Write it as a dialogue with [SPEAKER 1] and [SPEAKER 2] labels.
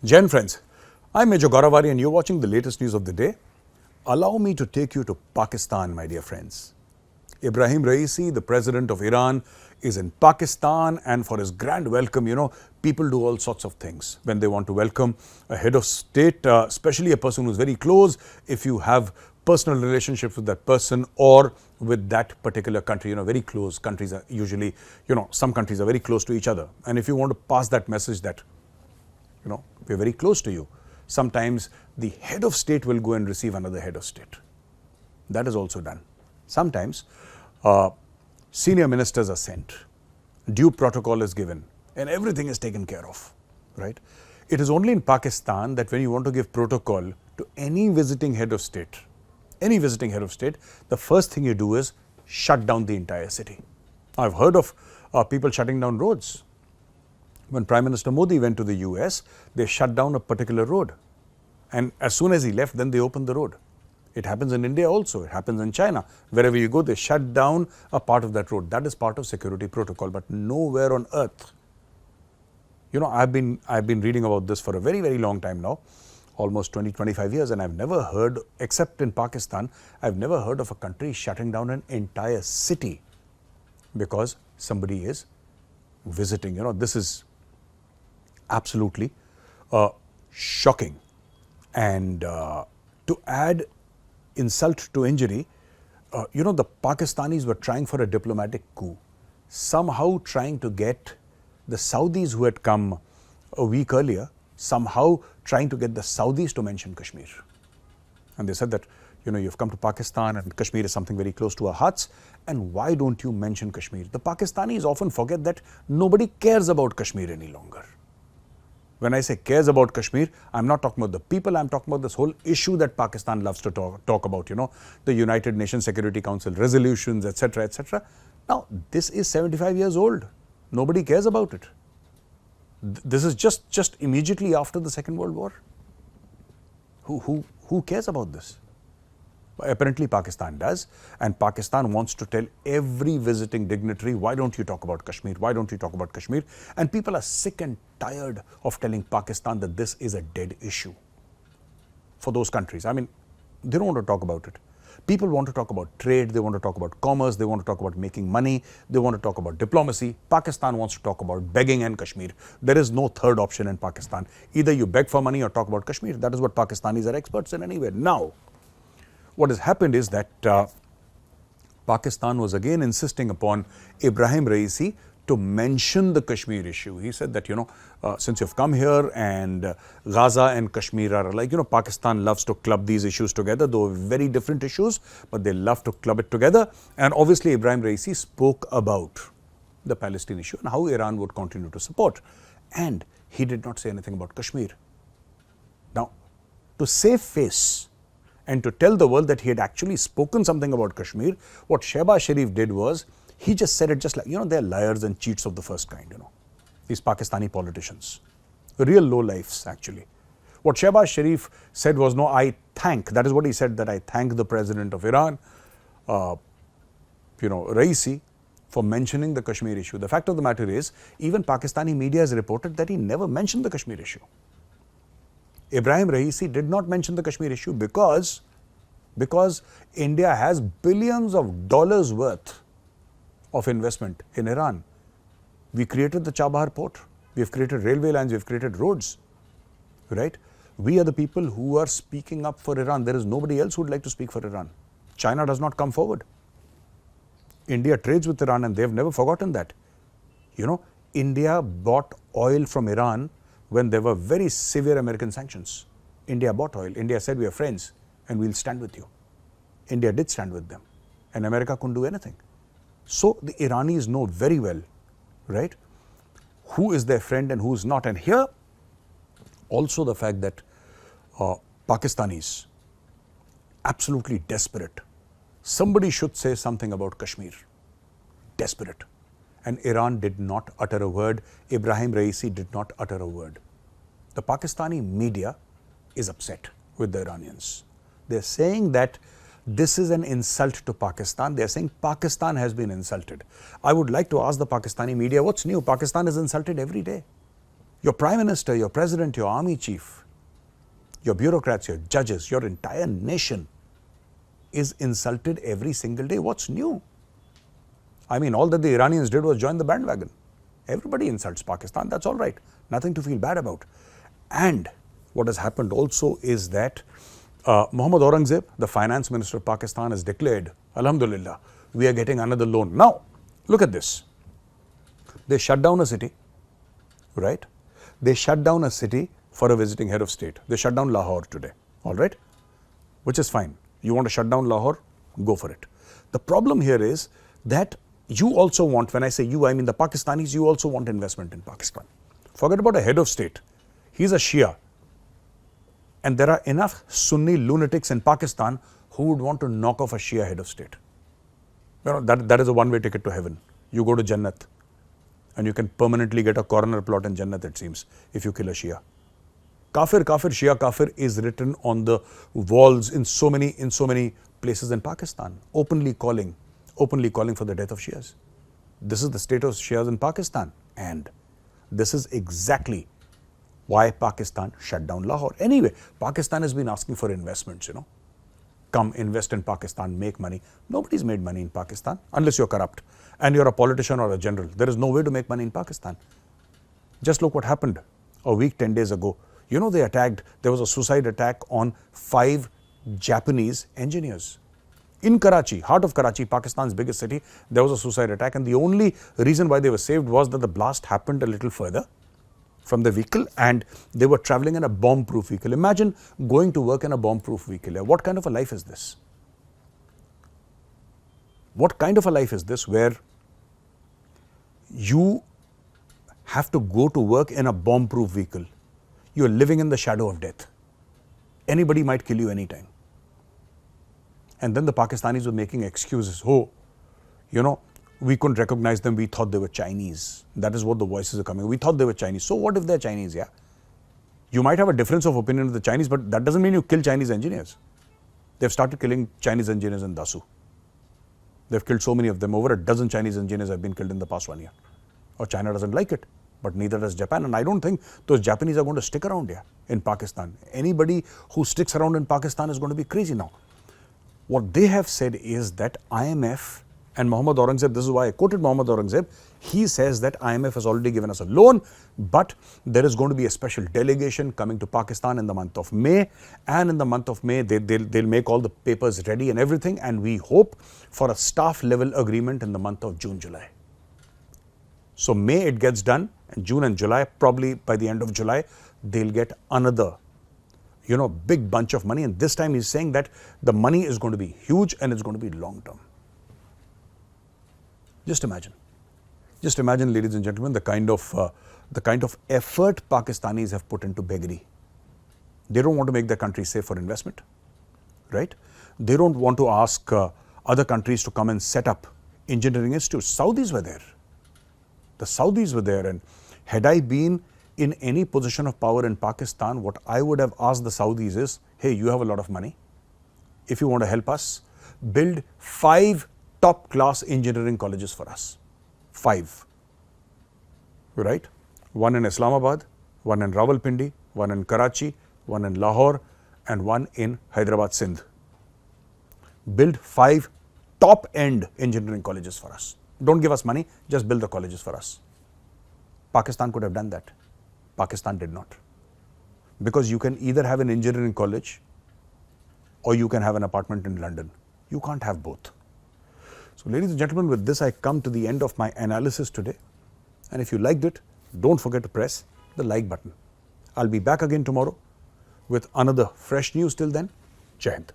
[SPEAKER 1] Jen friends, I'm Major Gaurav Arya and you're watching the latest news of the day. Allow me to take you to Pakistan, my dear friends. Ebrahim Raisi, the president of Iran, is in Pakistan, and for his grand welcome, people do all sorts of things when they want to welcome a head of state, especially a person who's very close. If you have personal relationships with that person or with that particular country, very close countries are usually, some countries are very close to each other. And if you want to pass that message that, we're very close to you, sometimes the head of state will go and receive another head of state. That is also done. Sometimes senior ministers are sent, due protocol is given, and everything is taken care of, right? It is only in Pakistan that when you want to give protocol to any visiting head of state, the first thing you do is shut down the entire city. I've heard of people shutting down roads. When Prime Minister Modi went to the US, they shut down a particular road. And as soon as he left, then they opened the road. It happens in India also, it happens in China. Wherever you go, they shut down a part of that road. That is part of security protocol, but nowhere on earth. I've been reading about this for a very, very long time now, almost 20, 25 years, and I've never heard, except in Pakistan, I've never heard of a country shutting down an entire city because somebody is visiting. This is absolutely shocking. And to add insult to injury, the Pakistanis were trying for a diplomatic coup, somehow trying to get the Saudis who had come a week earlier, somehow trying to get the Saudis to mention Kashmir. And they said that, you've come to Pakistan and Kashmir is something very close to our hearts, and why don't you mention Kashmir? The Pakistanis often forget that nobody cares about Kashmir any longer. When I say cares about Kashmir, I'm not talking about the people, I'm talking about this whole issue that Pakistan loves to talk about, the United Nations Security Council resolutions, etc., etc. Now, this is 75 years old. Nobody cares about it. This is just immediately after the Second World War. Who cares about this? Apparently Pakistan does, and Pakistan wants to tell every visiting dignitary, why don't you talk about Kashmir, why don't you talk about Kashmir? And people are sick and tired of telling Pakistan that this is a dead issue for those countries. I mean, they don't want to talk about it. People want to talk about trade, they want to talk about commerce, they want to talk about making money, they want to talk about diplomacy. Pakistan wants to talk about begging and Kashmir. There is no third option in Pakistan. Either you beg for money or talk about Kashmir. That is what Pakistanis are experts in anyway. Now, what has happened is that Pakistan was again insisting upon Ebrahim Raisi to mention the Kashmir issue. He said that, since you've come here and Gaza and Kashmir are like, Pakistan loves to club these issues together, though very different issues, but they love to club it together. And obviously, Ebrahim Raisi spoke about the Palestine issue and how Iran would continue to support. And he did not say anything about Kashmir. Now, to save face, and to tell the world that he had actually spoken something about Kashmir, what Shehbaz Sharif did was, he just said it just like, they're liars and cheats of the first kind, these Pakistani politicians. Real lowlifes, actually. What Shehbaz Sharif said was, that is what he said, that I thank the president of Iran, Raisi, for mentioning the Kashmir issue. The fact of the matter is, even Pakistani media has reported that he never mentioned the Kashmir issue. Ebrahim Raisi did not mention the Kashmir issue because India has billions of dollars worth of investment in Iran. We created the Chabahar port, we've created railway lines, we've created roads, right? We are the people who are speaking up for Iran. There is nobody else who would like to speak for Iran. China does not come forward. India trades with Iran and they've never forgotten that. India bought oil from Iran when there were very severe American sanctions. India bought oil. India said, we are friends and we'll stand with you. India did stand with them and America couldn't do anything. So the Iranis know very well, right, who is their friend and who is not. And here also the fact that Pakistanis, absolutely desperate. Somebody should say something about Kashmir. Desperate. And Iran did not utter a word. Ebrahim Raisi did not utter a word. The Pakistani media is upset with the Iranians. They're saying that this is an insult to Pakistan. They're saying Pakistan has been insulted. I would like to ask the Pakistani media, what's new? Pakistan is insulted every day. Your Prime Minister, your President, your Army Chief, your bureaucrats, your judges, your entire nation is insulted every single day. What's new? I mean, all that the Iranians did was join the bandwagon. Everybody insults Pakistan, that's all right. Nothing to feel bad about. And what has happened also is that Mohammad Aurangzeb, the finance minister of Pakistan, has declared, Alhamdulillah, we are getting another loan. Now, look at this. They shut down a city, right? They shut down a city for a visiting head of state. They shut down Lahore today, all right? Which is fine. You want to shut down Lahore? Go for it. The problem here is that you also want, when I say you, I mean the Pakistanis, you also want investment in Pakistan. Forget about a head of state. He's a Shia. And there are enough Sunni lunatics in Pakistan who would want to knock off a Shia head of state. You know, that is a one-way ticket to heaven. You go to Jannat and you can permanently get a corner plot in Jannat, it seems, if you kill a Shia. Kafir, kafir, Shia, kafir is written on the walls in so many places in Pakistan, openly calling for the death of Shias. This is the state of Shias in Pakistan, and this is exactly why Pakistan shut down Lahore. Anyway, Pakistan has been asking for investments, you know. Come invest in Pakistan, make money. Nobody's made money in Pakistan unless you're corrupt and you're a politician or a general. There is no way to make money in Pakistan. Just look what happened a week, 10 days ago. You know, there was a suicide attack on 5 Japanese engineers. In Karachi, heart of Karachi, Pakistan's biggest city, there was a suicide attack, and the only reason why they were saved was that the blast happened a little further from the vehicle and they were traveling in a bomb-proof vehicle. Imagine going to work in a bomb-proof vehicle. What kind of a life is this? What kind of a life is this where you have to go to work in a bomb-proof vehicle? You are living in the shadow of death. Anybody might kill you anytime. And then the Pakistanis were making excuses. Oh, you know, we couldn't recognize them. We thought they were Chinese. That is what the voices are coming. We thought they were Chinese. So what if they're Chinese? Yeah. You might have a difference of opinion with the Chinese, but that doesn't mean you kill Chinese engineers. They've started killing Chinese engineers in Dasu. They've killed so many of them. Over a dozen Chinese engineers have been killed in the past 1 year. Or China doesn't like it, but neither does Japan. And I don't think those Japanese are going to stick around here in Pakistan. Anybody who sticks around in Pakistan is going to be crazy now. What they have said is that IMF and Mohammad Aurangzeb, this is why I quoted Mohammad Aurangzeb, he says that IMF has already given us a loan, but there is going to be a special delegation coming to Pakistan in the month of May, and in the month of May they'll make all the papers ready and everything, and we hope for a staff level agreement in the month of June, July. So May it gets done, and June and July, probably by the end of July, they'll get another big bunch of money, and this time he's saying that the money is going to be huge and it's going to be long term. Just imagine, ladies and gentlemen, the kind of effort Pakistanis have put into beggary. They don't want to make their country safe for investment, right? They don't want to ask other countries to come and set up engineering institutes. Saudis were there. The Saudis were there, and had I been in any position of power in Pakistan, what I would have asked the Saudis is, hey, you have a lot of money. If you want to help us, build 5 top-class engineering colleges for us. 5. Right? 1 in Islamabad, 1 in Rawalpindi, 1 in Karachi, 1 in Lahore, and 1 in Hyderabad, Sindh. Build 5 top-end engineering colleges for us. Don't give us money, just build the colleges for us. Pakistan could have done that. Pakistan did not. Because you can either have an engineering college or you can have an apartment in London. You can't have both. So ladies and gentlemen, with this I come to the end of my analysis today. And if you liked it, don't forget to press the like button. I'll be back again tomorrow with another fresh news. Till then, Jai Hind.